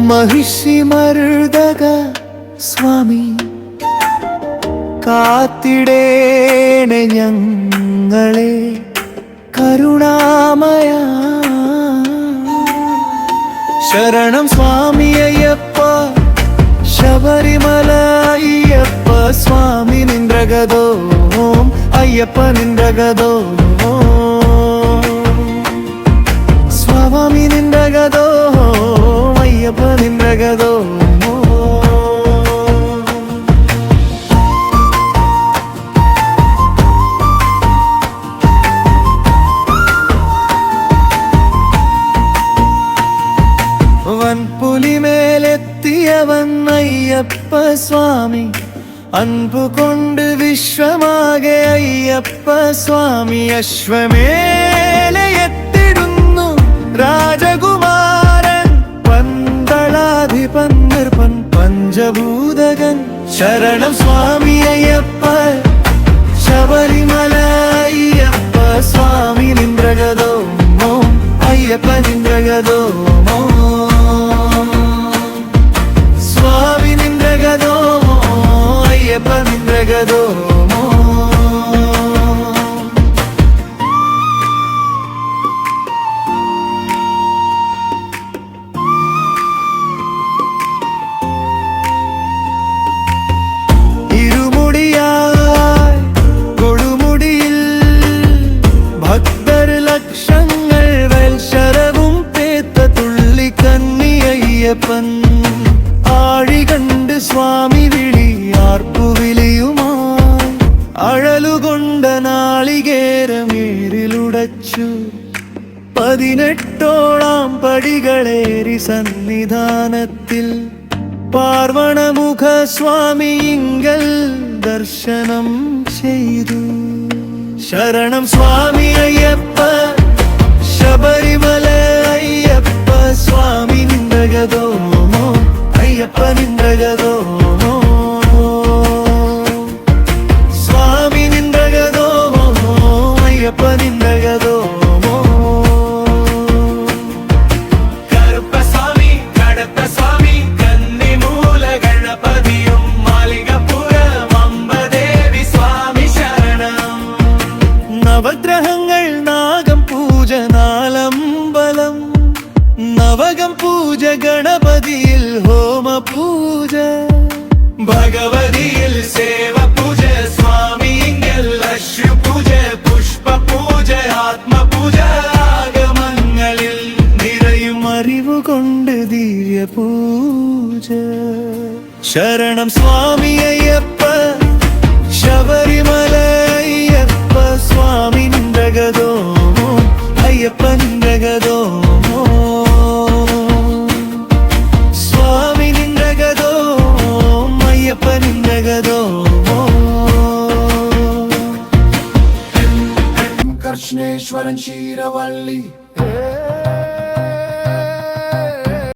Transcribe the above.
महिषि मर्दക സ്വാമി കാത്തിടേണേ ഞങ്ങളെ കരുണാമയ ശരണം സ്വാമി അയ്യപ്പ ശബരിമല അയ്യപ്പ സ്വാമി നിന്ദ്രഗതോ അയ്യപ്പ നിന്ദ്രഗതോ സ്വാമി നിന്ദ്രഗതോ അയ്യപ്പ നിന്ദ്രഗതോ വൻപുലിമേലെത്തിയവൻ അയ്യപ്പ സ്വാമി അൻപു കൊണ്ട് വിശ്വമാകെ അയ്യപ്പ സ്വാമി അശ്വമേലയെത്തിടുന്നു രാജകുമാരൻ പന്തളാധിപൻ നിർപ്പൻ പഞ്ചഭൂതകൻ ശരണം സ്വാമി അയ്യപ്പ ശബരിമല അയ്യപ്പ സ്വാമി നിന്ദ്രഗതോ അയ്യപ്പ നിന്ദ്രഗതോ സ്വാമി നിന്ദ്രഗതോ അയ്യപ്പ നിന്ദ്രഗതോ ഇരുമുടിയായി കൊടുമുടിയിൽ ഭക്തർ ലക്ഷങ്ങൾ വത്സരവും പേത്ത തുള്ളി കന്നി അയ്യപ്പൻ ആഴി കണ്ട് സ്വാമി വിളി ആർപ്പുവിളിയുമായി അഴലുകൊണ്ട നാളികേരമേറിലുടച്ചു 18ഓളം പടികളേറി സന്നിധാനത്തിൽ പാർവണമുഖ സ്വാമിയിങ്കൽ ദർശനം ചെയ്തു ശരണം സ്വാമി അയ്യപ്പ ശബരിമല അയ്യപ്പ സ്വാമി നിന്ദ്രഗതോ അയ്യപ്പ നിന്ദ്രഗതോ സ്വാമി നിന്ദ്രഗതോ അയ്യപ്പ നിന്ദ്രഗതോ കറുപ്പസ്വാമി കടപ്പസ്വാമി കന്നിമൂല ഗണപതിയും മാളികപ്പുരം അംബദേവി സ്വാമി ശരണം നവഗ്രഹങ്ങൾ നാഗം പൂജ നാലമ്പലം നവകം പൂജ ഗണപതിയിൽ ഹോമ പൂജ ഭഗവതിയിൽ സേവ പൂജ സ്വാമിയിങ്കൽ അശ്രു പൂജ പുഷ്പ പൂജ ആത്മപൂജ ആഗമങ്ങളിൽ നിറയും അറിവുകൊണ്ട് ദിവ്യ പൂജ ശരണം സ്വാമി അയ്യപ്പ ശബരിമല അയ്യപ്പ സ്വാമി നിന്ദ്രഗതോ അയ്യപ്പ നിന്ദ്രഗതോ സ്വാമി നിന്ദ്രഗതോ അയ്യപ്പ നിന്ദ്രഗതോ കൃഷ്ണേശ്വരൻ ക്ഷീരവള്ളി